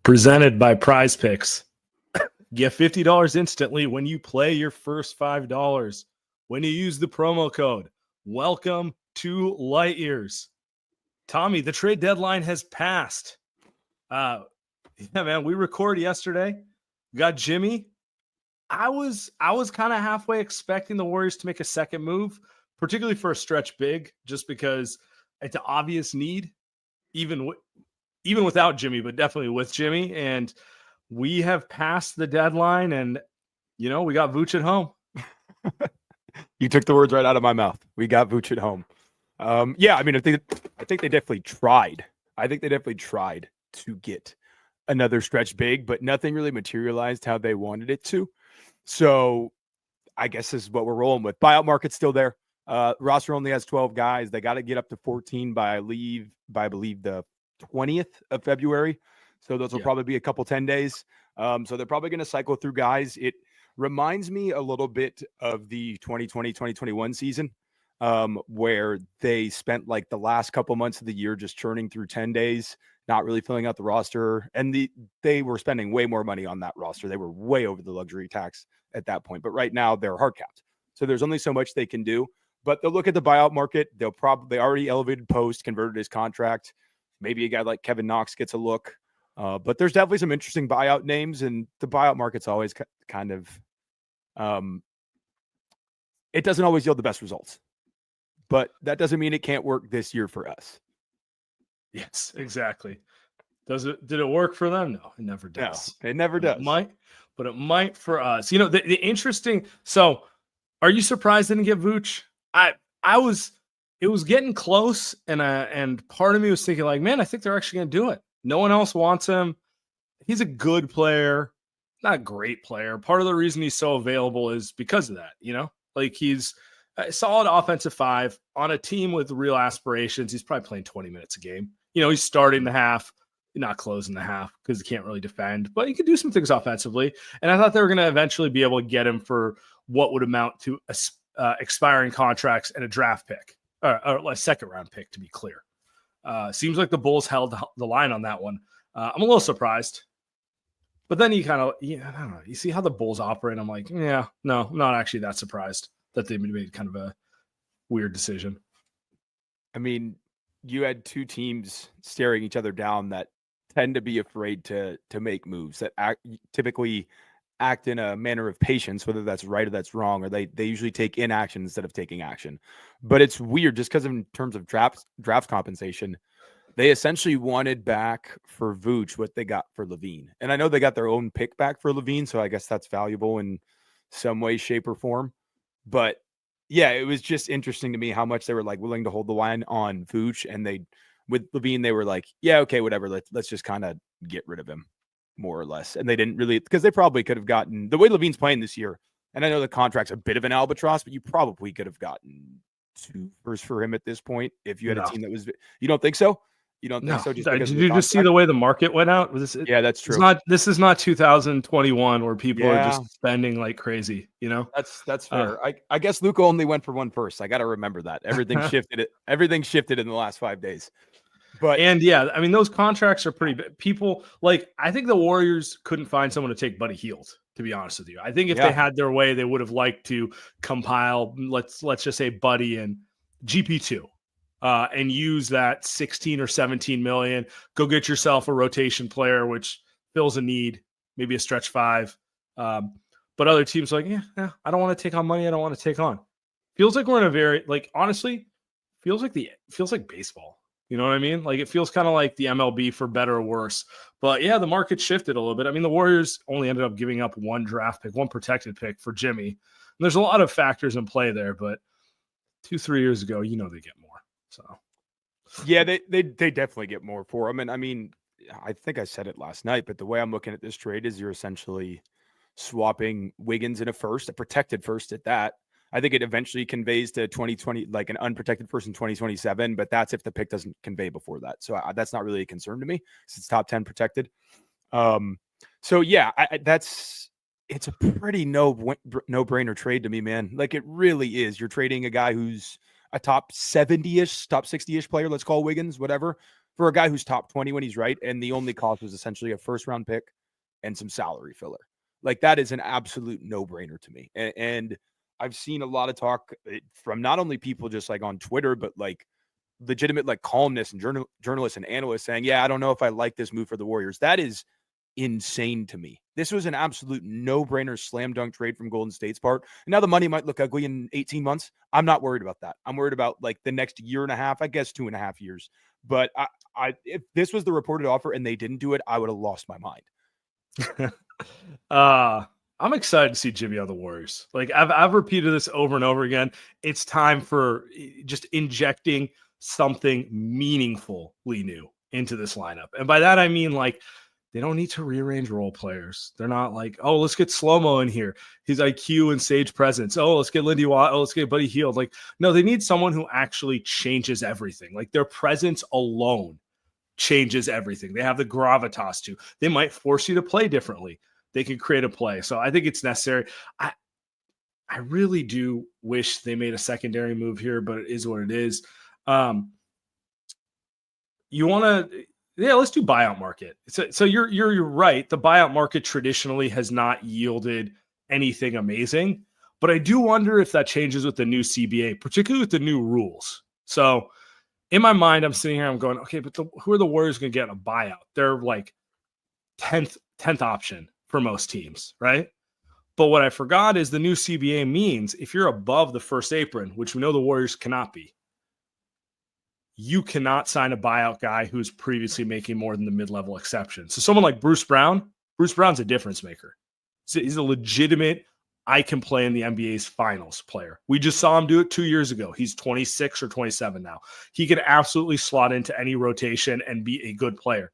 Presented by PrizePicks. Get $50 instantly when you play your first $5 when you use the promo code. Welcome to Light Years. Tommy, the trade deadline has passed. Yeah, man, we recorded yesterday. We got Jimmy. I was kind of halfway expecting the Warriors to make a second move, particularly for a stretch big, just because it's an obvious need, even without Jimmy, but definitely with Jimmy. And we have passed the deadline, and we got Vooch at home. You took the words right out of my mouth. We got Vooch at home. Yeah, I mean, I think they definitely tried. I think they definitely tried to get another stretch big, but nothing really materialized how they wanted it to. So I guess this is what we're rolling with. Buyout market's still there. Roster only has 12 guys. They got to get up to 14 by I believe the 20th of February. So those will probably be a couple 10 days. So they're probably going to cycle through guys. It reminds me a little bit of the 2020-2021 season, where they spent like the last couple months of the year just churning through 10 days, not really filling out the roster. And they were spending way more money on that roster. They were way over the luxury tax at that point. But right now they're hard capped. So there's only so much they can do. But they'll look at the buyout market. They already elevated Post, converted his contract. Maybe a guy like Kevin Knox gets a look. But there's definitely some interesting buyout names, and the buyout market's always kind of it doesn't always yield the best results. But that doesn't mean it can't work this year for us. Yes, exactly. Did it work for them? No, it never does. No, it never does. It might for us. The interesting. So, are you surprised they didn't get Vooch? It was getting close, and part of me was thinking, like, man, I think they're actually going to do it. No one else wants him. He's a good player, not a great player. Part of the reason he's so available is because of that. Like, he's a solid offensive five on a team with real aspirations. He's probably playing 20 minutes a game. He's starting the half, not closing the half because he can't really defend, but he could do some things offensively. And I thought they were going to eventually be able to get him for what would amount to expiring contracts and a draft pick, or a second round pick, to be clear. Seems like the Bulls held the line on that one. I'm a little surprised, but then you kind of, I don't know. You see how the Bulls operate. I'm like, yeah, no, I'm not actually that surprised that they made kind of a weird decision. I mean, you had two teams staring each other down that tend to be afraid to make moves, that typically act in a manner of patience, whether that's right or that's wrong, or they usually take inaction instead of taking action. But it's weird just because in terms of draft compensation, they essentially wanted back for Vooch what they got for Levine. And I know they got their own pick back for Levine, so I guess that's valuable in some way, shape, or form. But yeah, it was just interesting to me how much they were like willing to hold the line on Vooch, and with Levine, they were like, yeah, okay, whatever. Let's just kind of get rid of him, more or less. And they didn't really, because they probably could have gotten the way Levine's playing this year. And I know the contract's a bit of an albatross, but you probably could have gotten 2 firsts for him at this point if you had a team that was. You don't think so? You don't think so? Did you just see the way the market went out? Yeah, that's true. This is not 2021 where people are just spending like crazy. That's fair. I guess Luka only went for 1 first. I got to remember that. Everything shifted. Everything shifted in the last 5 days. But yeah, I mean, those contracts are pretty big. People I think the Warriors couldn't find someone to take Buddy Hield, to be honest with you. I think if they had their way, they would have liked to compile, let's just say Buddy and GP2. And use that 16 or 17 million. Go get yourself a rotation player, which fills a need, maybe a stretch 5. But other teams I don't want to take on money I don't want to take on. Feels like we're in a very, honestly, feels like baseball. You know what I mean? Like, it feels kind of like the MLB for better or worse. But yeah, the market shifted a little bit. I mean, the Warriors only ended up giving up 1 draft pick, 1 protected pick for Jimmy. And there's a lot of factors in play there, but 2-3 years ago, they get more. So, yeah, they definitely get more for him. And I mean, I think I said it last night, but the way I'm looking at this trade is you're essentially swapping Wiggins in a first, a protected first at that. I think it eventually conveys to 2020, like an unprotected first in 2027, but that's if the pick doesn't convey before that. So that's not really a concern to me because it's top 10 protected. So yeah, it's a pretty no-brainer trade to me, man. Like, it really is. You're trading a guy who's a top 70-ish, top 60-ish player, let's call Wiggins, whatever, for a guy who's top 20 when he's right, and the only cost was essentially a first-round pick and some salary filler. Like, that is an absolute no-brainer to me. And I've seen a lot of talk from not only people just like on Twitter, but like legitimate like columnists and journalists and analysts saying, yeah, I don't know if I like this move for the Warriors. That is insane to me. This was an absolute no-brainer slam dunk trade from Golden State's part. And now the money might look ugly in 18 months. I'm not worried about that. I'm worried about like the next year and a half, I guess 2.5 years. But if this was the reported offer and they didn't do it, I would have lost my mind. I'm excited to see Jimmy on the Warriors. Like I've repeated this over and over again. It's time for just injecting something meaningfully new into this lineup. And by that, I mean, like, they don't need to rearrange role players. They're not like, oh, let's get Slow-Mo in here. His IQ and stage presence. Oh, let's get Lindy Watt. Oh, let's get Buddy Hield. Like, no, they need someone who actually changes everything. Like, their presence alone changes everything. They have the gravitas to. They might force you to play differently. They can create a play. So I think it's necessary. I really do wish they made a secondary move here, but it is what it is. You want to... Yeah, let's do buyout market. So you're right. The buyout market traditionally has not yielded anything amazing, but I do wonder if that changes with the new CBA, particularly with the new rules. So in my mind, I'm sitting here, I'm going, okay, but who are the Warriors going to get in a buyout? They're like 10th option for most teams, right? But what I forgot is the new CBA means if you're above the first apron, which we know the Warriors cannot be, you cannot sign a buyout guy who's previously making more than the mid-level exception. So someone like Bruce Brown's a difference maker. So he's a legitimate, I can play in the NBA's finals player. We just saw him do it 2 years ago. He's 26 or 27 now. He can absolutely slot into any rotation and be a good player.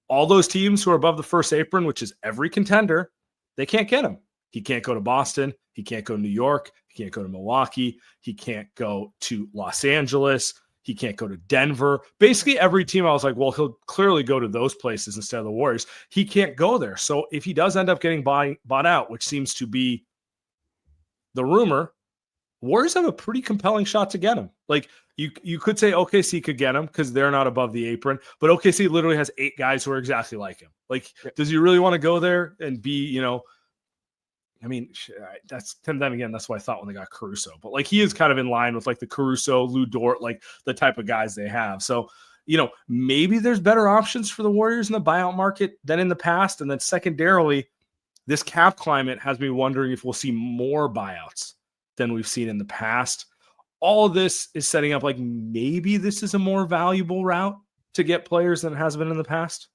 All those teams who are above the first apron, which is every contender, they can't get him. He can't go to Boston. He can't go to New York. He can't go to Milwaukee. He can't go to Los Angeles. He can't go to Denver. Basically, every team I was like, well, he'll clearly go to those places instead of the Warriors. He can't go there. So if he does end up getting bought out, which seems to be the rumor, Warriors have a pretty compelling shot to get him. Like, you could say OKC could get him because they're not above the apron, but OKC literally has 8 guys who are exactly like him. Like, does he really want to go there and be, I mean, then again, that's what I thought when they got Caruso. But like, he is kind of in line with like the Caruso, Lou Dort, like the type of guys they have. So, maybe there's better options for the Warriors in the buyout market than in the past. And then secondarily, this cap climate has me wondering if we'll see more buyouts than we've seen in the past. All of this is setting up like maybe this is a more valuable route to get players than it has been in the past.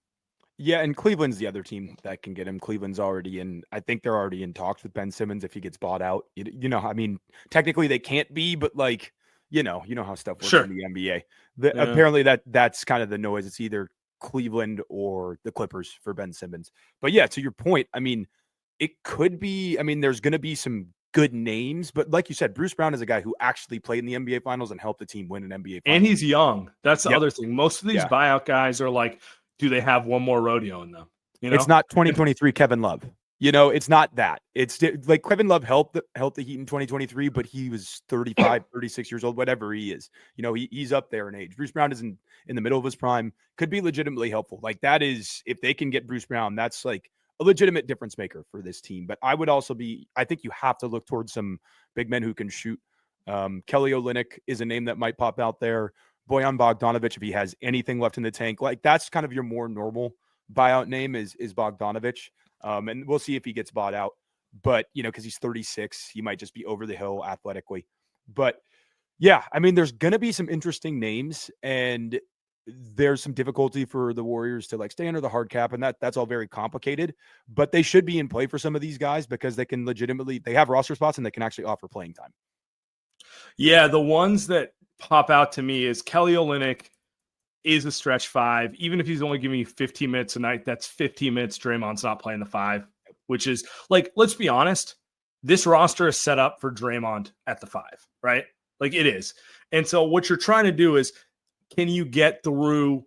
Yeah, and Cleveland's the other team that can get him. Cleveland's already in. I think they're already in talks with Ben Simmons if he gets bought out. I mean, technically they can't be, but like, you know how stuff works in the NBA. Apparently that's kind of the noise. It's either Cleveland or the Clippers for Ben Simmons. But yeah, to your point, I mean, it could be. I mean, there's going to be some good names, but like you said, Bruce Brown is a guy who actually played in the NBA Finals and helped the team win an NBA Finals. And he's young. That's the other thing. Most of these buyout guys are like, do they have one more rodeo in them? It's not 2023 Kevin Love. It's not that. It's like Kevin Love helped the Heat in 2023, but he was 35, 36 years old, whatever he is. He's up there in age. Bruce Brown is in the middle of his prime, could be legitimately helpful. Like, that is, if they can get Bruce Brown, that's like a legitimate difference maker for this team. But I think you have to look towards some big men who can shoot. Kelly Olynyk is a name that might pop out there. Bojan Bogdanovic, if he has anything left in the tank, like that's kind of your more normal buyout name is Bogdanovic. And we'll see if he gets bought out, but because he's 36, he might just be over the hill athletically. But yeah, I mean, there's going to be some interesting names, and there's some difficulty for the Warriors to like stay under the hard cap, and that's all very complicated, but they should be in play for some of these guys because they have roster spots and they can actually offer playing time. Yeah. The ones that pop out to me is Kelly Olynyk is a stretch 5. Even if he's only giving you 15 minutes a night, that's 15 minutes. Draymond's not playing the 5, which is like, let's be honest, this roster is set up for Draymond at the 5, right? Like, it is. And so what you're trying to do is, can you get through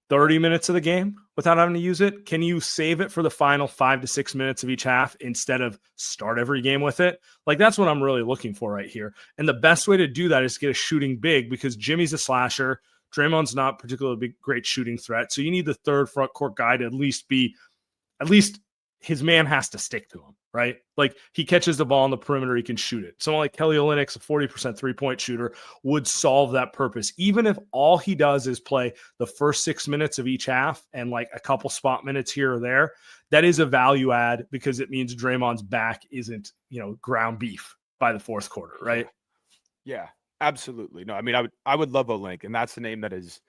30 minutes of the game without having to use it? Can you save it for the final 5 to 6 minutes of each half instead of start every game with it? Like, that's what I'm really looking for right here. And the best way to do that is get a shooting big, because Jimmy's a slasher. Draymond's not particularly big, great shooting threat. So you need the third front court guy to at least his man has to stick to him, right? Like he catches the ball on the perimeter, he can shoot it. Someone like Kelly Olynyk's a 40% 3-point shooter would solve that purpose. Even if all he does is play the first 6 minutes of each half and like a couple spot minutes here or there, that is a value add because it means Draymond's back isn't, ground beef by the fourth quarter, right? Yeah, absolutely. No, I mean, I would love Olynyk, and that's the name that is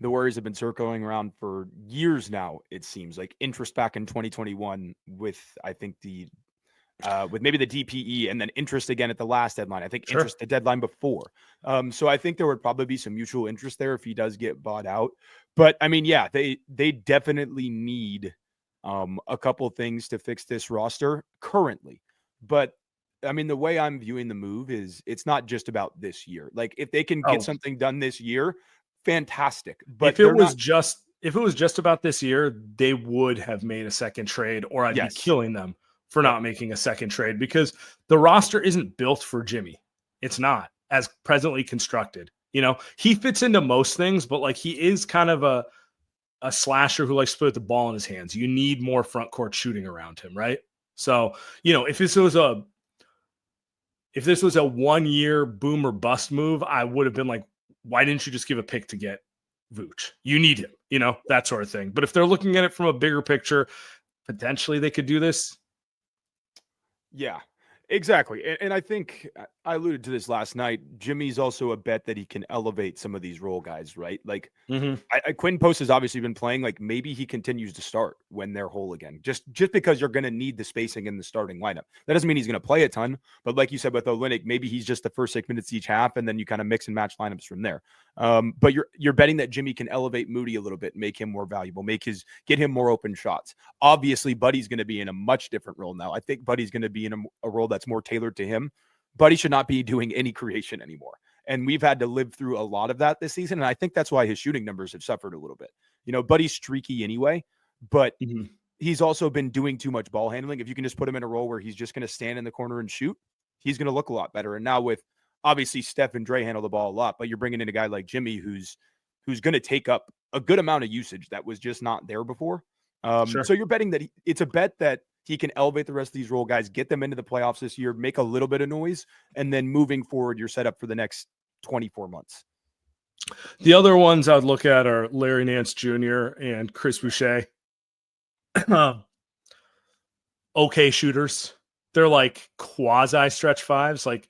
the Warriors have been circling around for years now. It seems like interest back in 2021 with, I think with maybe the DPE and then interest again at the last deadline. I think interest the deadline before. So I think there would probably be some mutual interest there if he does get bought out. But I mean, yeah, they definitely need a couple things to fix this roster currently. But I mean, the way I'm viewing the move is it's not just about this year. Like if they can get something done this year, fantastic. But if it was just about this year, they would have made a second trade, or I'd be killing them for not making a second trade because the roster isn't built for Jimmy. It's not as presently constructed. He fits into most things, but like he is kind of a slasher who likes to put the ball in his hands. You need more front court shooting around him, right? So, if this was a 1 year boom or bust move, I would have been like, why didn't you just give a pick to get Vooch? You need him, that sort of thing. But if they're looking at it from a bigger picture, potentially they could do this. Yeah, exactly. And I think I alluded to this last night. Jimmy's also a bet that he can elevate some of these role guys, right? Like Quinn Post has obviously been playing. Like maybe he continues to start when they're whole again, just because you're going to need the spacing in the starting lineup. That doesn't mean he's going to play a ton, but like you said with Olynyk, maybe he's just the first 6 minutes each half, and then you kind of mix and match lineups from there. But you're betting that Jimmy can elevate Moody a little bit, make him more valuable, get him more open shots. Obviously, Buddy's going to be in a much different role now. I think Buddy's going to be in a role that's more tailored to him. Buddy should not be doing any creation anymore. And we've had to live through a lot of that this season. And I think that's why his shooting numbers have suffered a little bit. Buddy's streaky anyway, but he's also been doing too much ball handling. If you can just put him in a role where he's just going to stand in the corner and shoot, he's going to look a lot better. And now with obviously Steph and Dre handle the ball a lot, but you're bringing in a guy like Jimmy who's going to take up a good amount of usage that was just not there before. So you're betting that it's a bet that he can elevate the rest of these role guys, get them into the playoffs this year, make a little bit of noise, and then moving forward, you're set up for the next 24 months. The other ones I'd look at are Larry Nance Jr. and Chris Boucher. Okay shooters. They're like quasi stretch fives. Like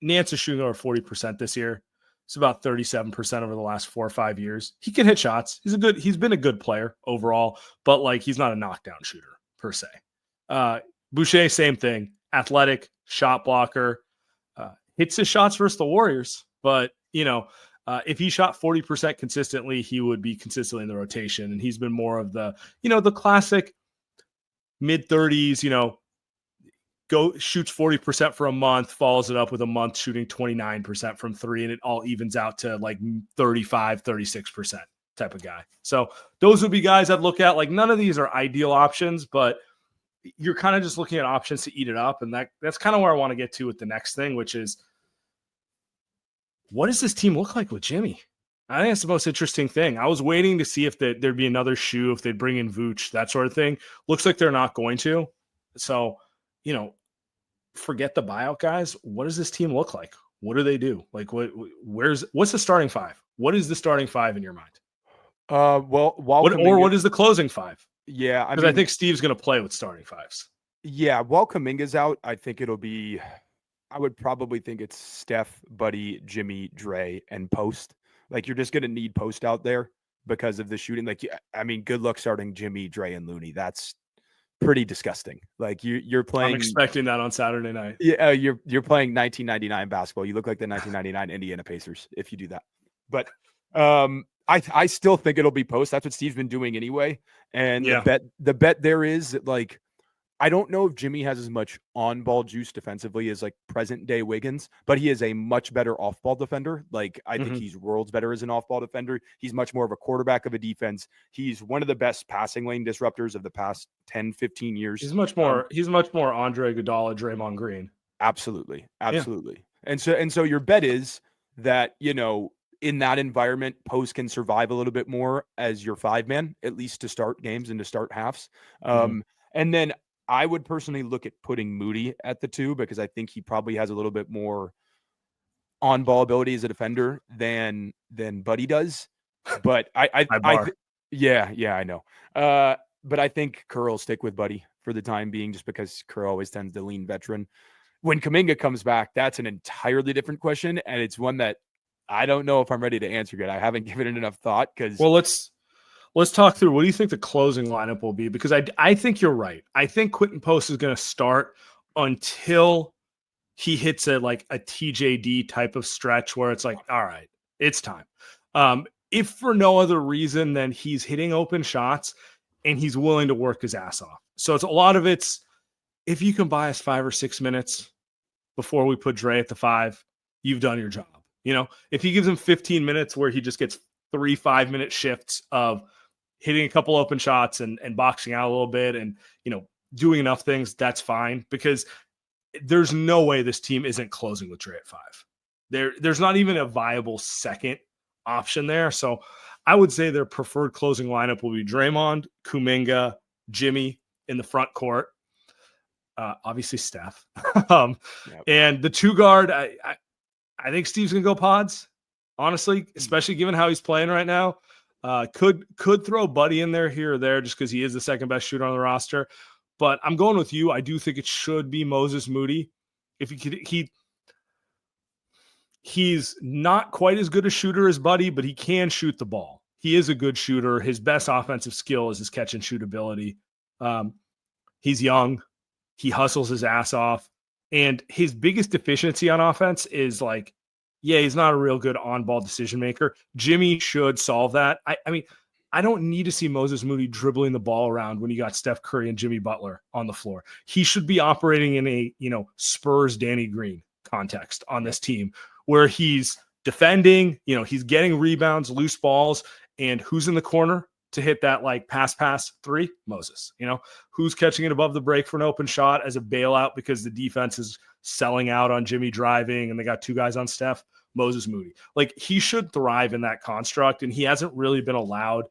Nance is shooting over 40% this year. It's about 37% over the last 4 or 5 years. He can hit shots. He's been a good player overall, but like he's not a knockdown shooter per se. Boucher, same thing. Athletic, shot blocker, hits his shots versus the Warriors. But, if he shot 40% consistently, he would be consistently in the rotation. And he's been more of the, the classic mid-30s, shoots 40% for a month, follows it up with a month shooting 29% from three, and it all evens out to like 35, 36% type of guy. So those would be guys I'd look at. Like none of these are ideal options, but you're kind of just looking at options to eat it up. And that's kind of where I want to get to with the next thing, which is what does this team look like with Jimmy? I think that's the most interesting thing. I was waiting to see if there'd be another shoe, if they'd bring in Vooch, that sort of thing. Looks like they're not going to. So, forget the buyout guys. What does this team look like? What do they do? Like what's the starting five? What is the starting five in your mind? What is the closing five? Yeah, I think Steve's going to play with starting fives. Yeah, while Kuminga's out, I think I would probably think it's Steph, Buddy, Jimmy, Dre, and Post. Like you're just going to need Post out there because of the shooting. Like, good luck starting Jimmy, Dre, and Looney. That's pretty disgusting. Like you're playing. I'm expecting that on Saturday night. Yeah, you're playing 1999 basketball. You look like the 1999 Indiana Pacers if you do that. But I still think it'll be Post. That's what Steve's been doing anyway. And the bet there is that, like, I don't know if Jimmy has as much on-ball juice defensively as like present-day Wiggins, but he is a much better off-ball defender. Like I think he's worlds better as an off-ball defender. He's much more of a quarterback of a defense. He's one of the best passing lane disruptors of the past 10, 15 years. He's much more Andre Iguodala, Draymond Green. Absolutely. Yeah. And so your bet is that, in that environment, post can survive a little bit more as your 5-man, at least to start games and to start halves. And then I would personally look at putting Moody at the 2 because I think he probably has a little bit more on ball ability as a defender than Buddy does. But yeah, I know. But I think Kerr will stick with Buddy for the time being, just because Kerr always tends to lean veteran. When Kuminga comes back, that's an entirely different question, and it's one that I don't know if I'm ready to answer yet. I haven't given it enough thought because. Well, let's talk through. What do you think the closing lineup will be? Because I think you're right. I think Quentin Post is going to start until he hits a TJD type of stretch where it's like, all right, it's time. If for no other reason than he's hitting open shots and he's willing to work his ass off. So it's a lot of it's, if you can buy us 5 or 6 minutes before we put Dre at the 5, you've done your job. If he gives him 15 minutes where he just gets 3 5-minute shifts of hitting a couple open shots and boxing out a little bit and, doing enough things, that's fine, because there's no way this team isn't closing with Dre at 5. There's not even a viable second option there. So I would say their preferred closing lineup will be Draymond, Kuminga, Jimmy in the front court. Obviously Steph. And the 2 guard, I think Steve's going to go Pods, honestly, especially given how he's playing right now. Could throw Buddy in there here or there just because he is the second best shooter on the roster. But I'm going with you. I do think it should be Moses Moody. If he's not quite as good a shooter as Buddy, but he can shoot the ball. He is a good shooter. His best offensive skill is his catch and shoot ability. He's young. He hustles his ass off. And his biggest deficiency on offense is he's not a real good on-ball decision maker. Jimmy should solve that. I mean, I don't need to see Moses Moody dribbling the ball around when you got Steph Curry and Jimmy Butler on the floor. He should be operating in a, Spurs Danny Green context on this team where he's defending, he's getting rebounds, loose balls, and who's in the corner to hit that pass 3? Moses. Who's catching it above the break for an open shot as a bailout because the defense is selling out on Jimmy driving and they got 2 guys on Steph? Moses Moody. He should thrive in that construct, and he hasn't really been allowed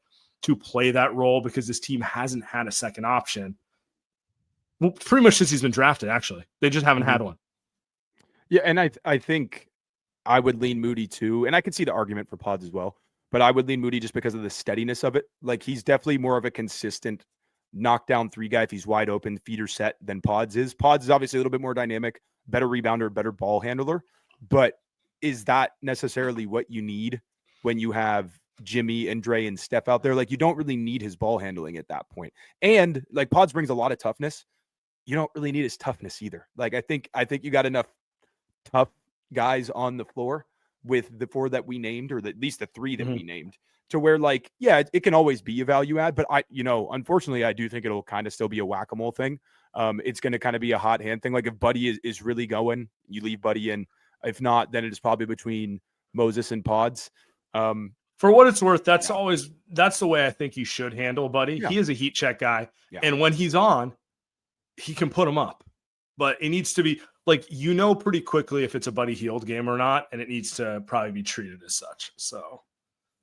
to play that role because this team hasn't had a second option. Well, pretty much since he's been drafted, actually. They just haven't had one. Yeah, and I think I would lean Moody too, and I could see the argument for Pods as well, but I would lean Moody just because of the steadiness of it. He's definitely more of a consistent knockdown 3 guy if he's wide open, feeder set than Pods is. Pods is obviously a little bit more dynamic, better rebounder, better ball handler, but is that necessarily what you need when you have Jimmy and Dre and Steph out there? You don't really need his ball handling at that point. And Pods brings a lot of toughness. You don't really need his toughness either. I think you got enough tough guys on the floor with the 4 that we named, or at least the 3 that we named, to where it can always be a value add. But unfortunately, I do think it'll kind of still be a whack-a-mole thing. It's going to kind of be a hot hand thing. If Buddy is really going, you leave Buddy in. If not, then it is probably between Moses and Pods. For what it's worth, that's the way I think you should handle Buddy. Yeah. He is a heat check guy. Yeah. And when he's on, he can put him up. But it needs to be pretty quickly if it's a Buddy Hield game or not, and it needs to probably be treated as such. So,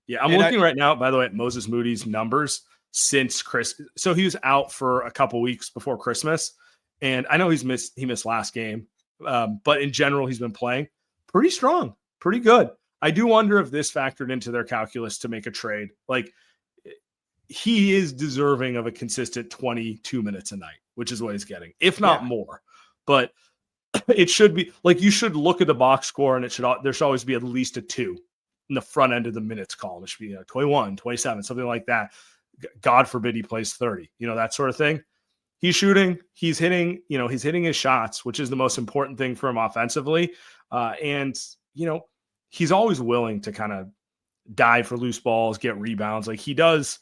yeah, I'm looking right now, by the way, at Moses Moody's numbers since Chris. So he was out for a couple weeks before Christmas, and I know he missed last game. But in general, he's been playing pretty strong, pretty good. I do wonder if this factored into their calculus to make a trade. He is deserving of a consistent 22 minutes a night, which is what he's getting, if not more. But it should be you should look at the box score, and there should always be at least a 2 in the front end of the minutes column. It should be 21, 27, something like that. God forbid he plays 30, that sort of thing. He's shooting, he's hitting his shots, which is the most important thing for him offensively. And he's always willing to kind of dive for loose balls, get rebounds. He does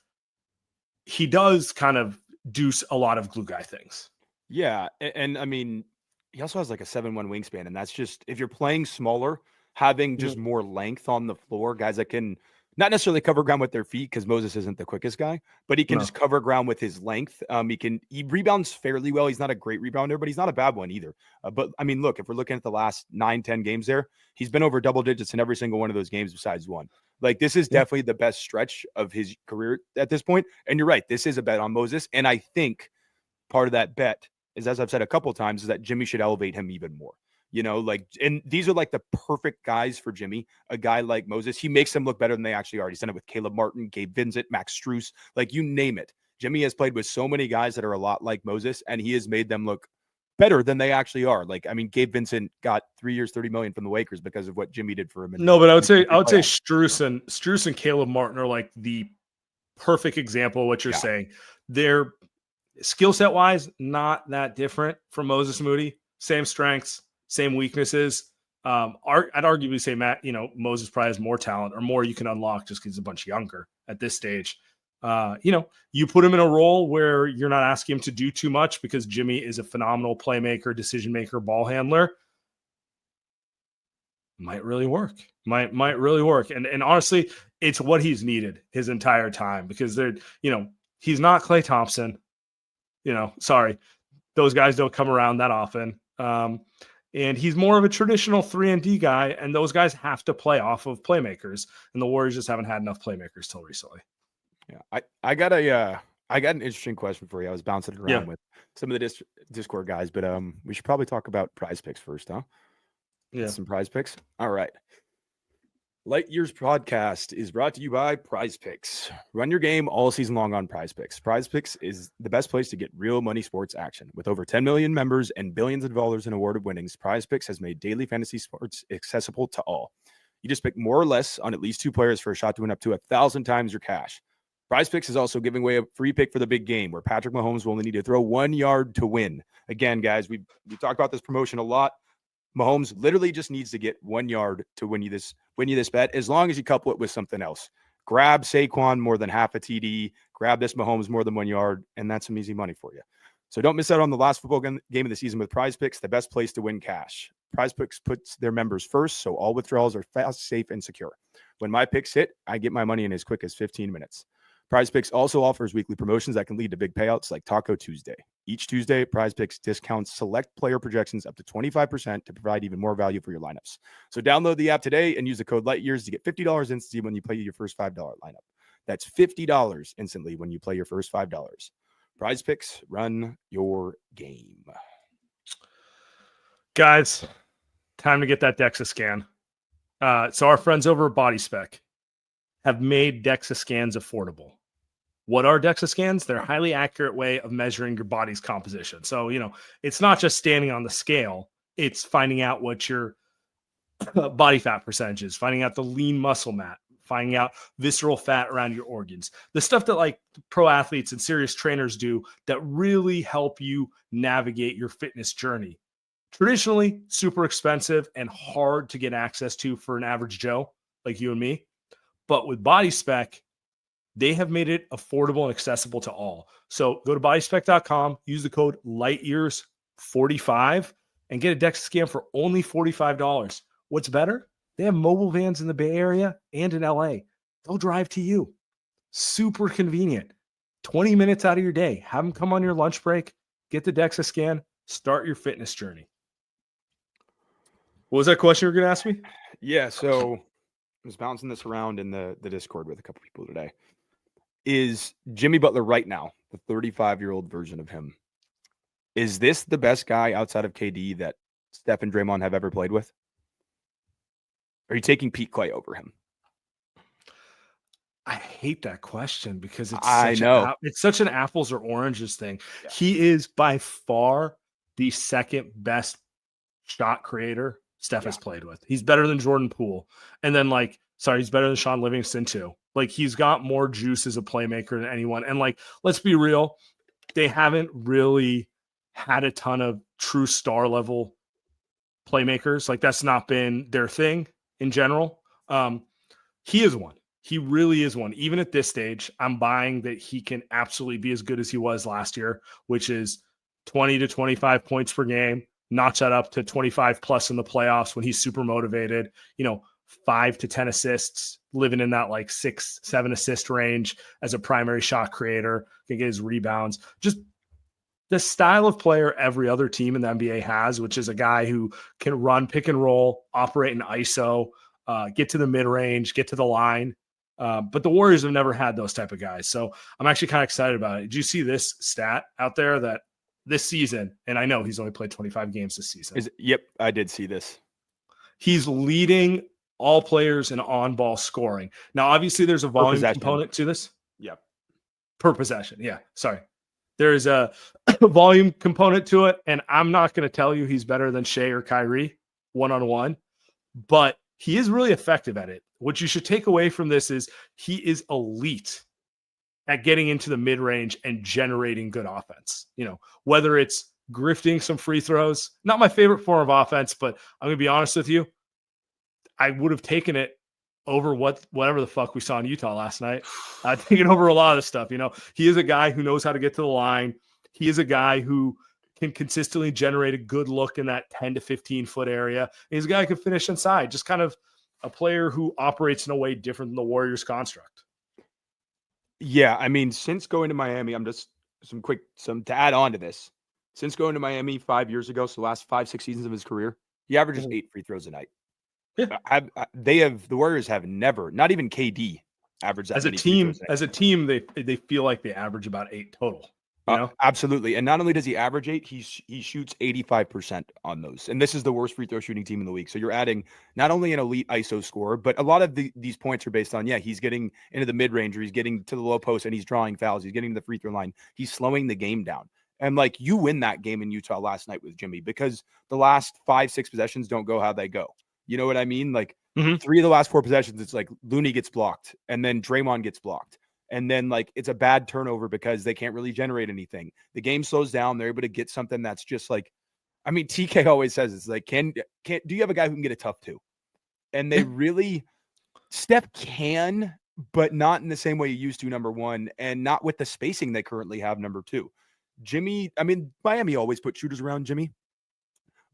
kind of do a lot of glue guy things. Yeah. And I mean, he also has a 7'1" wingspan. And that's just, if you're playing smaller, having just more length on the floor, guys that can not necessarily cover ground with their feet because Moses isn't the quickest guy, but he can No. just cover ground with his length. He rebounds fairly well. He's not a great rebounder, but he's not a bad one either. But I mean, look, if we're looking at the last 9-10 games there, he's been over double digits in every single one of those games besides one. Like, this is definitely the best stretch of his career at this point. And you're right, this is a bet on Moses. And I think part of that bet is, as I've said a couple of times, is that Jimmy should elevate him even more. And these are like the perfect guys for Jimmy. A guy like Moses, he makes them look better than they actually are. He's done it with Caleb Martin, Gabe Vincent, Max Strus, like you name it. Jimmy has played with so many guys that are a lot like Moses, and he has made them look better than they actually are. Like, I mean, Gabe Vincent got 3 years, $30 million from the Lakers because of what Jimmy did for him. No, but I would say Strus and Caleb Martin are like the perfect example of what you're saying. They're skill set wise not that different from Moses Moody. Same strengths, same weaknesses. I'd arguably say Moses probably has more talent or more you can unlock just because he's a bunch younger at this stage. You put him in a role where you're not asking him to do too much because Jimmy is a phenomenal playmaker, decision maker, ball handler. Might really work. Might really work. And honestly, it's what he's needed his entire time because he's not Klay Thompson. Sorry, those guys don't come around that often. And he's more of a traditional 3-and-D guy, and those guys have to play off of playmakers, and the Warriors just haven't had enough playmakers till recently. Yeah, I got an interesting question for you. I was bouncing it around with some of the Discord guys, but we should probably talk about PrizePicks first, huh? Yeah, some PrizePicks. All right. Light Years Podcast is brought to you by PrizePicks. Run your game all season long on PrizePicks. PrizePicks is the best place to get real money sports action. With over 10 million members and billions of dollars in awarded winnings, PrizePicks has made daily fantasy sports accessible to all. You just pick more or less on at least 2 players for a shot to win up to 1,000 times your cash. PrizePicks is also giving away a free pick for the big game where Patrick Mahomes will only need to throw 1 yard to win. Again, guys, we talk about this promotion a lot. Mahomes literally just needs to get 1 yard to win you this bet, as long as you couple it with something else. Grab Saquon more than half a TD, grab this Mahomes more than 1 yard, and that's some easy money for you. So don't miss out on the last football game of the season with PrizePicks, the best place to win cash. PrizePicks puts their members first, so all withdrawals are fast, safe, and secure. When my picks hit, I get my money in as quick as 15 minutes. PrizePicks also offers weekly promotions that can lead to big payouts like Taco Tuesday. Each Tuesday, PrizePicks discounts select player projections up to 25% to provide even more value for your lineups. So download the app today and use the code LIGHTYEARS to get $50 instantly when you play your first $5 lineup. That's $50 instantly when you play your first $5. PrizePicks, run your game. Guys, time to get that DEXA scan. So our friends over at BodySpec have made DEXA scans affordable. What are DEXA scans? They're a highly accurate way of measuring your body's composition. So, it's not just standing on the scale. It's finding out what your body fat percentage is, finding out the lean muscle mass, finding out visceral fat around your organs, the stuff that like pro athletes and serious trainers do that really help you navigate your fitness journey. Traditionally, super expensive and hard to get access to for an average Joe like you and me. But with BodySpec, they have made it affordable and accessible to all. So go to bodyspec.com, use the code LIGHTYEARS45, and get a DEXA scan for only $45. What's better? They have mobile vans in the Bay Area and in LA. They'll drive to you. Super convenient. 20 minutes out of your day. Have them come on your lunch break, get the DEXA scan, start your fitness journey. What was that question you were going to ask me? Yeah, so I was bouncing this around in the Discord with a couple people today. Is Jimmy Butler right now, the 35-year-old version of him, is this the best guy outside of KD that Steph and Draymond have ever played with? Are you taking Pete Clay over him? I hate that question because it's such an apples or oranges thing. Yeah. He is by far the second best shot creator Steph has played with. He's better than Jordan Poole. And then he's better than Sean Livingston too. Like, he's got more juice as a playmaker than anyone. And let's be real, they haven't really had a ton of true star level playmakers. Like, that's not been their thing in general. He is one. He really is one. Even at this stage, I'm buying that he can absolutely be as good as he was last year, which is 20 to 25 points per game, notch that up to 25 plus in the playoffs when he's super motivated, 5 to 10 assists, living in that like 6-7 assist range as a primary shot creator, can get his rebounds. Just the style of player every other team in the NBA has, which is a guy who can run pick and roll, operate in ISO, get to the mid range, get to the line. But the Warriors have never had those type of guys. So I'm actually kind of excited about it. Did you see this stat out there that this season, and I know he's only played 25 games this season. Yep, I did see this. He's leading all players in on-ball scoring. Now, obviously, there's a volume component to this. Yep. Per possession. Yeah, sorry. There's a volume component to it, and I'm not going to tell you he's better than Shea or Kyrie one-on-one, but he is really effective at it. What you should take away from this is he is elite at getting into the mid-range and generating good offense. You know, whether it's grifting some free throws, not my favorite form of offense, but I'm going to be honest with you. I would have taken it over whatever the fuck we saw in Utah last night. I'd taken over a lot of stuff. You know, he is a guy who knows how to get to the line. He is a guy who can consistently generate a good look in that 10 to 15 foot area. And he's a guy who can finish inside, just kind of a player who operates in a way different than the Warriors construct. Yeah, I mean, since going to Miami, I'm just some to add on to this. Since going to Miami 5 years ago, so the last 5-6 seasons of his career, he averages 8 free throws a night. Yeah, the Warriors have never, not even KD, averaged that. As a team, they feel like they average about 8 total. You know? Absolutely, and not only does he average 8, he shoots 85% on those, and this is the worst free throw shooting team in the league. So you're adding not only an elite ISO scorer, but a lot of these points are based on he's getting into the mid range, or he's getting to the low post, and he's drawing fouls. He's getting to the free throw line. He's slowing the game down. And like you win that game in Utah last night with Jimmy because the last 5-6 possessions don't go how they go. You know what I mean? Like 3 of the last 4 possessions, it's like Looney gets blocked and then Draymond gets blocked. And then like it's a bad turnover because they can't really generate anything. The game slows down. They're able to get something that's just like, I mean, TK always says it's like, do you have a guy who can get a tough 2? And they really, Steph can, but not in the same way you used to, number 1, and not with the spacing they currently have, number 2. Jimmy, I mean, Miami always put shooters around Jimmy,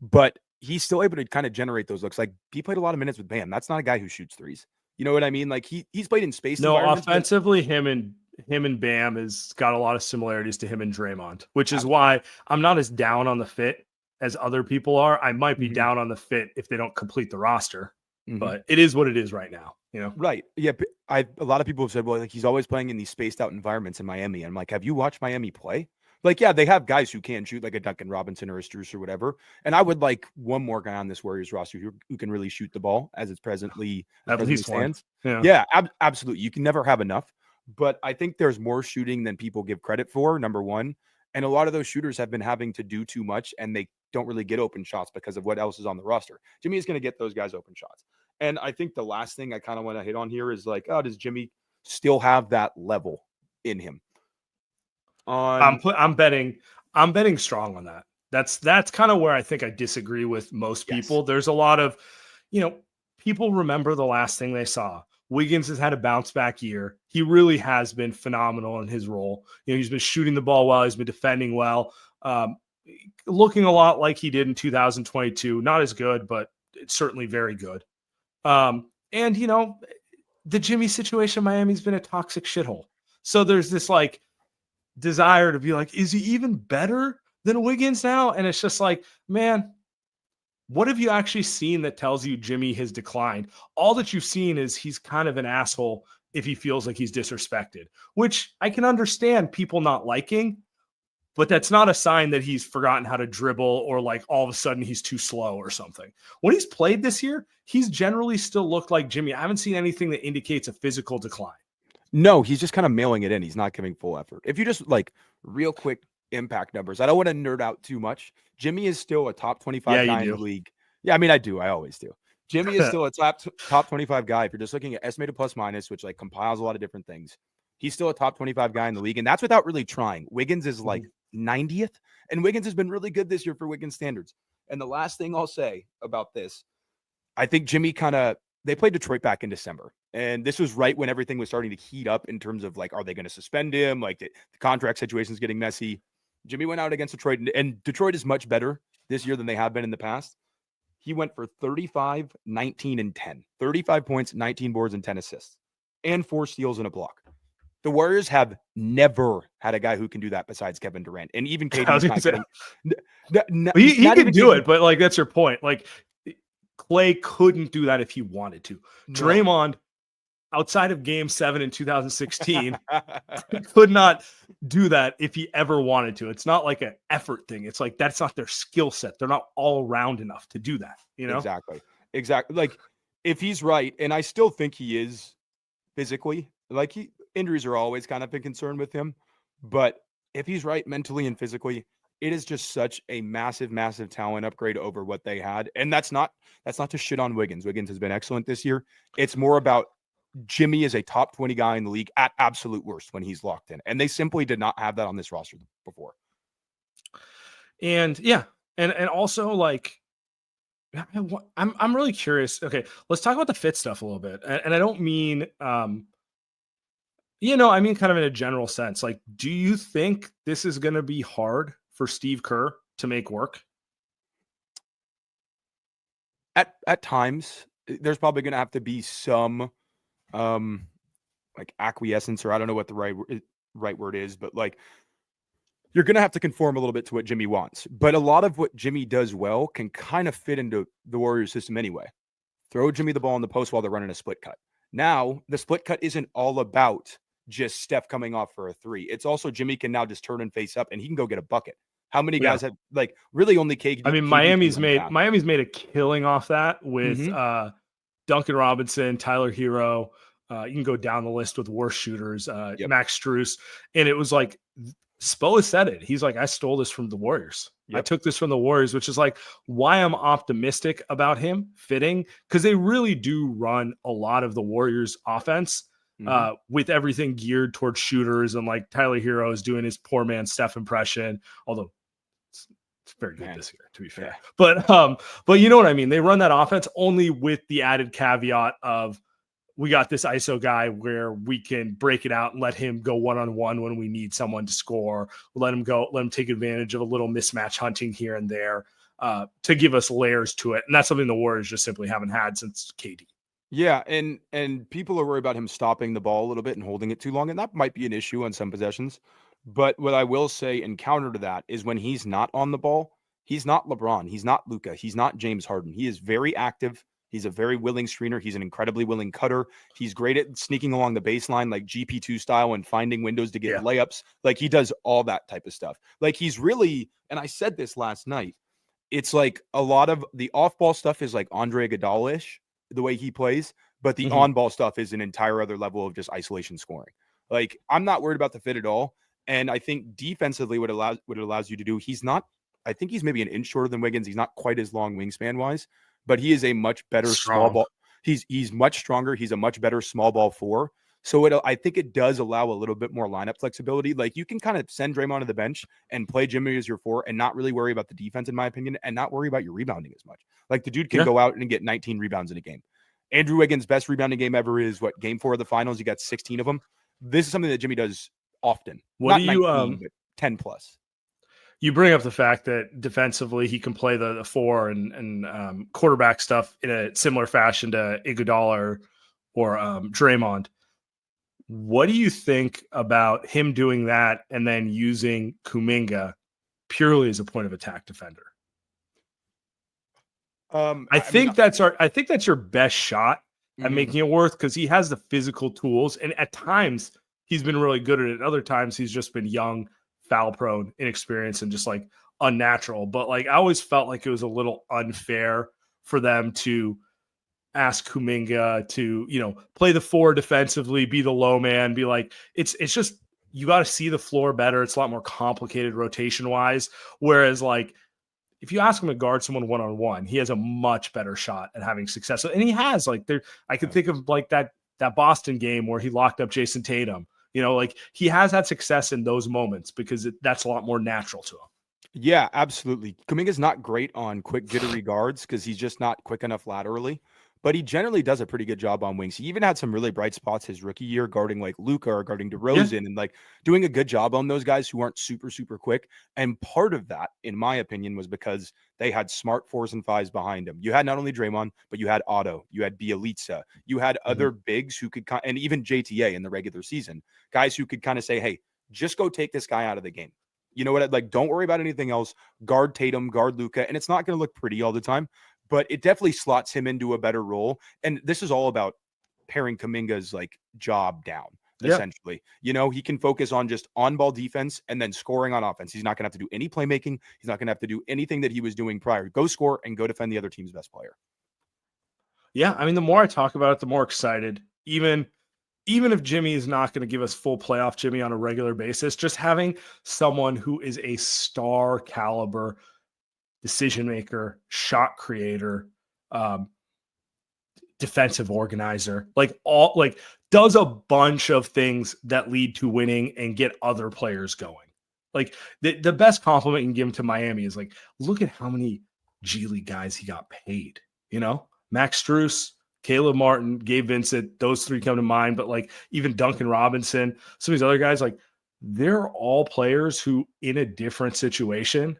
but he's still able to kind of generate those looks. Like he played a lot of minutes with Bam. That's not a guy who shoots threes. You know what I mean? Like he's played in space. No, offensively, him and Bam has got a lot of similarities to him and Draymond, which is why I'm not as down on the fit as other people are. I might be down on the fit if they don't complete the roster, but it is what it is right now. You know, right? Yeah, a lot of people have said, well, like he's always playing in these spaced out environments in Miami. I'm like, have you watched Miami play? Like, yeah, they have guys who can shoot, like a Duncan Robinson or a Strus or whatever. And I would like one more guy on this Warriors roster who can really shoot the ball as it's presently stands. Yeah, absolutely. You can never have enough. But I think there's more shooting than people give credit for, number 1. And a lot of those shooters have been having to do too much, and they don't really get open shots because of what else is on the roster. Jimmy is going to get those guys open shots. And I think the last thing I kind of want to hit on here is like, does Jimmy still have that level in him? I'm betting strong on that. That's kind of where I think I disagree with most people. There's a lot of, people remember the last thing they saw. Wiggins has had a bounce back year. He really has been phenomenal in his role. He's been shooting the ball well. He's been defending well, looking a lot like he did in 2022. Not as good, but it's certainly very good. And the Jimmy situation, Miami's been a toxic shithole. So there's this like desire to be like, is he even better than Wiggins now? And it's just like, man, what have you actually seen that tells you Jimmy has declined? All that you've seen is he's kind of an asshole if he feels like he's disrespected, which I can understand people not liking, but that's not a sign that he's forgotten how to dribble or like all of a sudden he's too slow or something. When he's played this year, he's generally still looked like Jimmy. I haven't seen anything that indicates a physical decline. No, he's just kind of mailing it in. He's not giving full effort. If you just like real quick impact numbers, I don't want to nerd out too much. Jimmy is still a top 25 guy in the league. Yeah, I mean, I do. I always do. Jimmy is still a top 25 guy. If you're just looking at estimated plus minus, which like compiles a lot of different things, he's still a top 25 guy in the league. And that's without really trying. Wiggins is like 90th. And Wiggins has been really good this year for Wiggins standards. And the last thing I'll say about this, I think Jimmy they played Detroit back in December. And this was right when everything was starting to heat up in terms of like, are they going to suspend him? Like the contract situation is getting messy. Jimmy went out against Detroit, and Detroit is much better this year than they have been in the past. he went for 35, 19, and 10. 35 points, 19 boards, and 10 assists, and 4 steals and a block. The Warriors have never had a guy who can do that besides Kevin Durant. And even I was KD's gonna not say, getting he not can even do KD. it, but like that's your point. Like Clay couldn't do that if he wanted to. No. Draymond, outside of Game 7 in 2016, could not do that if he ever wanted to. It's not like an effort thing. It's like that's not their skill set. They're not all round enough to do that. You know Exactly. Like if he's right, and I still think he is physically. Like injuries are always kind of a concern with him, but if he's right mentally and physically, it is just such a massive, massive talent upgrade over what they had. And that's not to shit on Wiggins. Wiggins has been excellent this year. It's more about Jimmy is a top 20 guy in the league at absolute worst when he's locked in. And they simply did not have that on this roster before. And yeah, and also like I'm really curious. Okay, let's talk about the fit stuff a little bit. And I don't mean I mean kind of in a general sense. Like, do you think this is going to be hard for Steve Kerr to make work? At times, there's probably going to have to be some like acquiescence, or I don't know what the right word is, but like you're going to have to conform a little bit to what Jimmy wants. But a lot of what Jimmy does well can kind of fit into the Warriors system anyway. Throw Jimmy the ball in the post while they're running a split cut. Now, the split cut isn't all about just Steph coming off for a 3. It's also Jimmy can now just turn and face up, and he can go get a bucket. How many guys have like really only KD? I mean, Miami's made a killing off that with Duncan Robinson, Tyler Hero. You can go down the list with worse shooters, Max Strus, and it was like Spo has said it. He's like, I stole this from the Warriors. I took this from the Warriors, which is like why I'm optimistic about him fitting, because they really do run a lot of the Warriors offense with everything geared towards shooters, and like Tyler Hero is doing his poor man Steph impression, although it's very good this year, to be fair. Yeah. But you know what I mean? They run that offense only with the added caveat of we got this ISO guy where we can break it out and let him go one-on-one when we need someone to score. Let him take advantage of a little mismatch hunting here and there to give us layers to it. And that's something the Warriors just simply haven't had since KD. Yeah, and people are worried about him stopping the ball a little bit and holding it too long, and that might be an issue on some possessions. But what I will say in counter to that is when he's not on the ball, he's not LeBron, he's not Luka, he's not James Harden. He is very active. He's a very willing screener. He's an incredibly willing cutter. He's great at sneaking along the baseline, like GP2 style, and finding windows to get layups. Like he does all that type of stuff. Like he's really, and I said this last night, it's like a lot of the off-ball stuff is like Andre Iguodala-ish, the way he plays, but the on-ball stuff is an entire other level of just isolation scoring. Like I'm not worried about the fit at all. And I think defensively what it allows you to do, I think he's maybe an inch shorter than Wiggins. He's not quite as long wingspan wise, but he is a much better small ball. He's much stronger. He's a much better small ball 4. So I think it does allow a little bit more lineup flexibility. Like you can kind of send Draymond to the bench and play Jimmy as your 4 and not really worry about the defense, in my opinion, and not worry about your rebounding as much. Like the dude can go out and get 19 rebounds in a game. Andrew Wiggins' best rebounding game ever is game 4 of the finals. He got 16 of them. This is something that Jimmy does often. What not do you 19, but 10 plus. You bring up the fact that defensively he can play the 4 and quarterback stuff in a similar fashion to Iguodala or Draymond. What do you think about him doing that and then using Kuminga purely as a point of attack defender? I think that's your best shot at making it worth, because he has the physical tools, and at times he's been really good at it. Other times he's just been young, foul prone, inexperienced, and just like unnatural. But like I always felt like it was a little unfair for them to ask Kuminga to, play the 4 defensively, be the low man, be like, it's just, you got to see the floor better. It's a lot more complicated rotation wise. Whereas like, if you ask him to guard someone one-on-one, he has a much better shot at having success. And he has I could think of like that Boston game where he locked up Jason Tatum. Like he has had success in those moments because that's a lot more natural to him. Yeah, absolutely. Kuminga's not great on quick jittery guards because he's just not quick enough laterally. but he generally does a pretty good job on wings. He even had some really bright spots his rookie year guarding like Luka or guarding DeRozan and like doing a good job on those guys who aren't super, super quick. And part of that, in my opinion, was because they had smart 4s and 5s behind him. You had not only Draymond, but you had Otto, you had Bielitsa, you had other bigs who could, and even JTA in the regular season, guys who could kind of say, hey, just go take this guy out of the game. You know what? Like, don't worry about anything else. Guard Tatum, guard Luka, and it's not going to look pretty all the time, but it definitely slots him into a better role. And this is all about paring Kuminga's like job down, essentially. You know, he can focus on just on-ball defense and then scoring on offense. He's not going to have to do any playmaking. He's not going to have to do anything that he was doing prior. Go score and go defend the other team's best player. Yeah, I mean, the more I talk about it, the more excited. Even if Jimmy is not going to give us full playoff Jimmy on a regular basis, just having someone who is a star caliber decision maker, shot creator, defensive organizer, does a bunch of things that lead to winning and get other players going. Like the best compliment you can give him to Miami is like, look at how many G League guys he got paid, you know, Max Strus, Caleb Martin, Gabe Vincent, those three come to mind, but like even Duncan Robinson, some of these other guys, like they're all players who in a different situation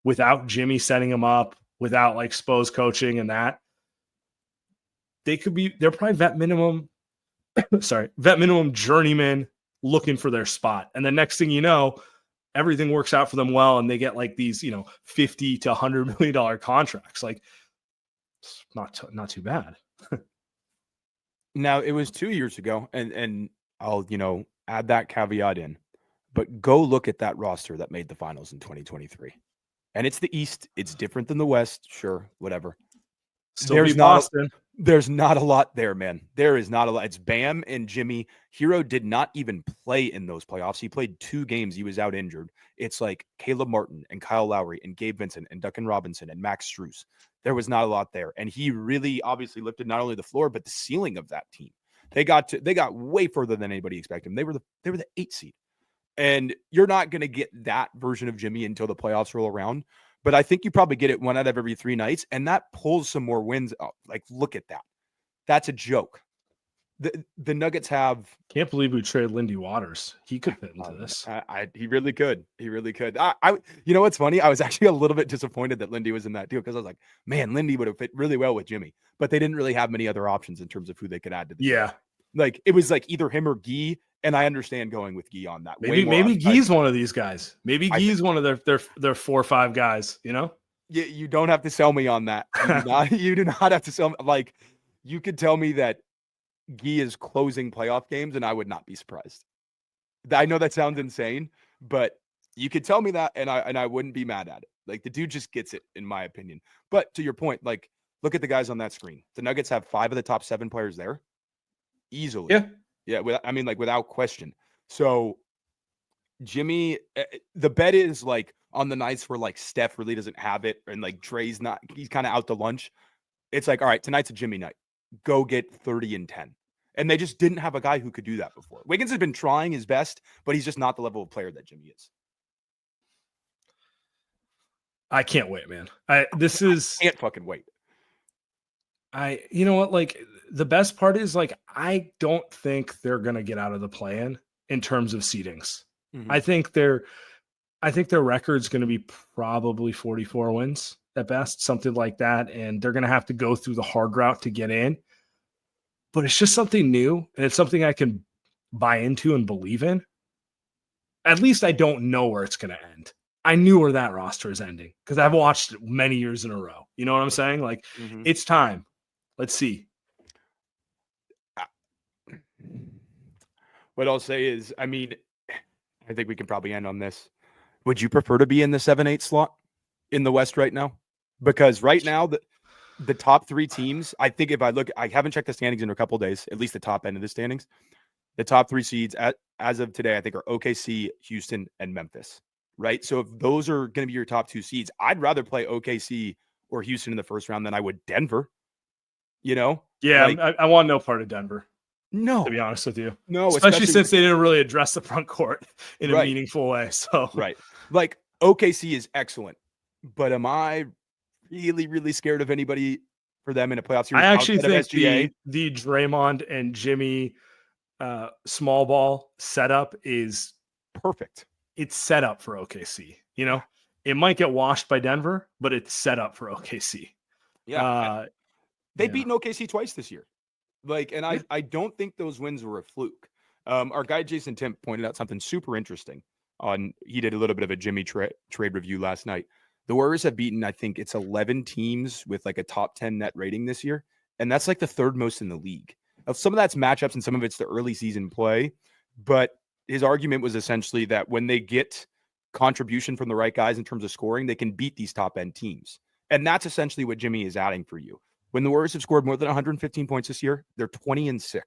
without Jimmy setting them up, without like Spo's coaching and that, they're probably vet minimum journeyman looking for their spot. And the next thing you know, everything works out for them well. And they get like these, you know, $50 to $100 million contracts. Like it's not too bad. Now it was 2 years ago and I'll, you know, add that caveat in, but go look at that roster that made the finals in 2023. And it's the East. It's different than the West. Sure. Whatever. There's not a lot there, man. There is not a lot. It's Bam and Jimmy. Hero did not even play in those playoffs. He played 2 games. He was out injured. It's like Caleb Martin and Kyle Lowry and Gabe Vincent and Duncan Robinson and Max Strus. There was not a lot there. And he really obviously lifted not only the floor, but the ceiling of that team. They got way further than anybody expected. They were the 8 seed. And you're not going to get that version of Jimmy until the playoffs roll around. But I think you probably get it 1 out of every 3 nights, and that pulls some more wins up. Like, look at that. That's a joke. The Nuggets have. Can't believe we traded Lindy Waters. He could fit into this. He really could. He really could. You know what's funny? I was actually a little bit disappointed that Lindy was in that deal because I was like, man, Lindy would have fit really well with Jimmy. But they didn't really have many other options in terms of who they could add to the team. Like it was like either him or Guy. And I understand going with Guy on that. Maybe Guy's one of these guys. Maybe Guy's one of their 4 or 5 guys, you know? You don't have to sell me on that. You do not have to sell me. Like, you could tell me that Guy is closing playoff games, and I would not be surprised. I know that sounds insane, but you could tell me that, and I wouldn't be mad at it. Like, the dude just gets it, in my opinion. But to your point, like, look at the guys on that screen. The Nuggets have 5 of the top 7 players there. Easily. Yeah, without question. So Jimmy, the bet is like on the nights where like Steph really doesn't have it and like Dre's he's kind of out to lunch. It's like, all right, tonight's a Jimmy night. Go get 30 and 10. And they just didn't have a guy who could do that before. Wiggins has been trying his best, but he's just not the level of player that Jimmy is. I can't wait, man. I can't fucking wait. You know what? Like the best part is like, I don't think they're going to get out of the play-in in terms of seedings. Mm-hmm. I think their record's going to be probably 44 wins at best, something like that. And they're going to have to go through the hard route to get in, but it's just something new. And it's something I can buy into and believe in. At least I don't know where it's going to end. I knew where that roster is ending because I've watched it many years in a row. You know what I'm saying? Like It's time. Let's see. What I'll say is, I think we can probably end on this. Would you prefer to be in the 7-8 slot in the West right now? Because right now, the top 3 teams, I think if I look, I haven't checked the standings in a couple of days, at least the top end of the standings. The top 3 seeds as of today, I think are OKC, Houston, and Memphis, right? So if those are going to be your top 2 seeds, I'd rather play OKC or Houston in the first round than I would Denver. You know? Yeah, like, I want no part of Denver. No. To be honest with you. No. Especially since they didn't really address the front court in a meaningful way. So right. Like OKC is excellent. But am I really, really scared of anybody for them in a playoff series. I actually outside of think SGA. the Draymond and Jimmy small ball setup is Perfect. it's set up for OKC. You know, it might get washed by Denver, but it's set up for OKC. Yeah. They've yeah. beaten OKC twice this year. And I don't think those wins were a fluke. Our guy Jason Timp pointed out something super interesting. He did a little bit of a Jimmy trade review last night. The Warriors have beaten, I think it's 11 teams with like a top 10 net rating this year, and that's like the third most in the league. Some of that's matchups and some of it's the early season play, but his argument was essentially that when they get contribution from the right guys in terms of scoring, they can beat these top end teams, and that's essentially what Jimmy is adding for you. When the Warriors have scored more than 115 points this year, they're 20-6.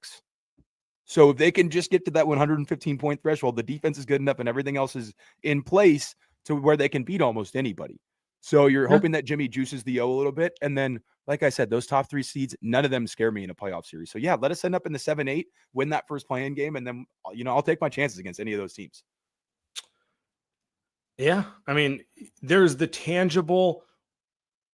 So if they can just get to that 115-point threshold, the defense is good enough and everything else is in place to where they can beat almost anybody. So you're hoping that Jimmy juices the O a little bit. And then, like I said, those top 3 seeds, none of them scare me in a playoff series. So yeah, let us end up in the 7-8, win that first play-in game, and then, I'll take my chances against any of those teams. Yeah. I mean, there's the tangible.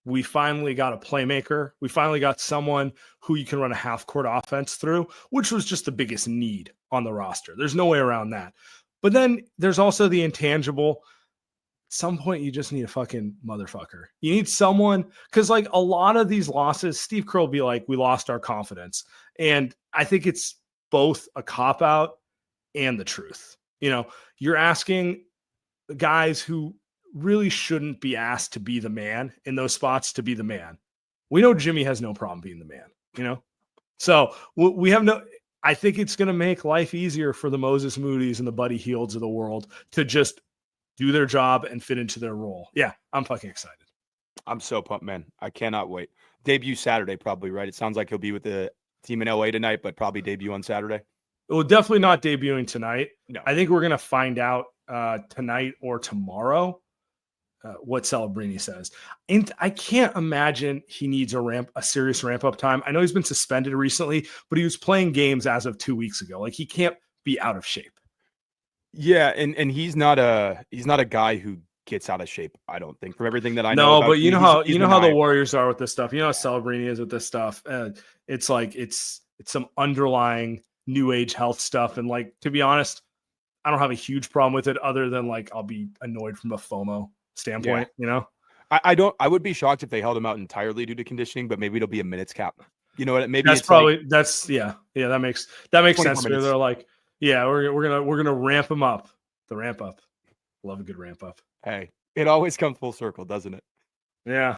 We finally got a playmaker. We finally got someone who you can run a half-court offense through, which was just the biggest need on the roster. There's no way around that. But then there's also the intangible. At some point, you just need a fucking motherfucker. You need someone, because like a lot of these losses, Steve Kerr will be like, we lost our confidence. And I think it's both a cop-out and the truth. You're asking guys who really shouldn't be asked to be the man in those spots to be the man. We know Jimmy has no problem being the man, So we have I think it's going to make life easier for the Moses Moody's and the Buddy Hields of the world to just do their job and fit into their role. Yeah, I'm fucking excited. I'm so pumped, man. I cannot wait. Debut Saturday, probably, right? It sounds like he'll be with the team in LA tonight, but probably debut on Saturday. Well, definitely not debuting tonight. No. I think we're going to find out tonight or tomorrow what Celebrini says. And I can't imagine he needs a serious ramp-up time. I know he's been suspended recently, but he was playing games as of 2 weeks ago. Like, he can't be out of shape. Yeah, and he's not a guy who gets out of shape, I don't think, from everything that I know. No, but you know how the Warriors are with this stuff. You know how Celebrini is with this stuff. It's like it's some underlying new age health stuff. And like, to be honest, I don't have a huge problem with it other than like I'll be annoyed from a FOMO standpoint, I would be shocked if they held him out entirely due to conditioning, but maybe it'll be a minutes cap. Maybe that makes sense. They're like, yeah, we're gonna ramp him up. The ramp up. Love a good ramp up. Hey, it always comes full circle, doesn't it? Yeah.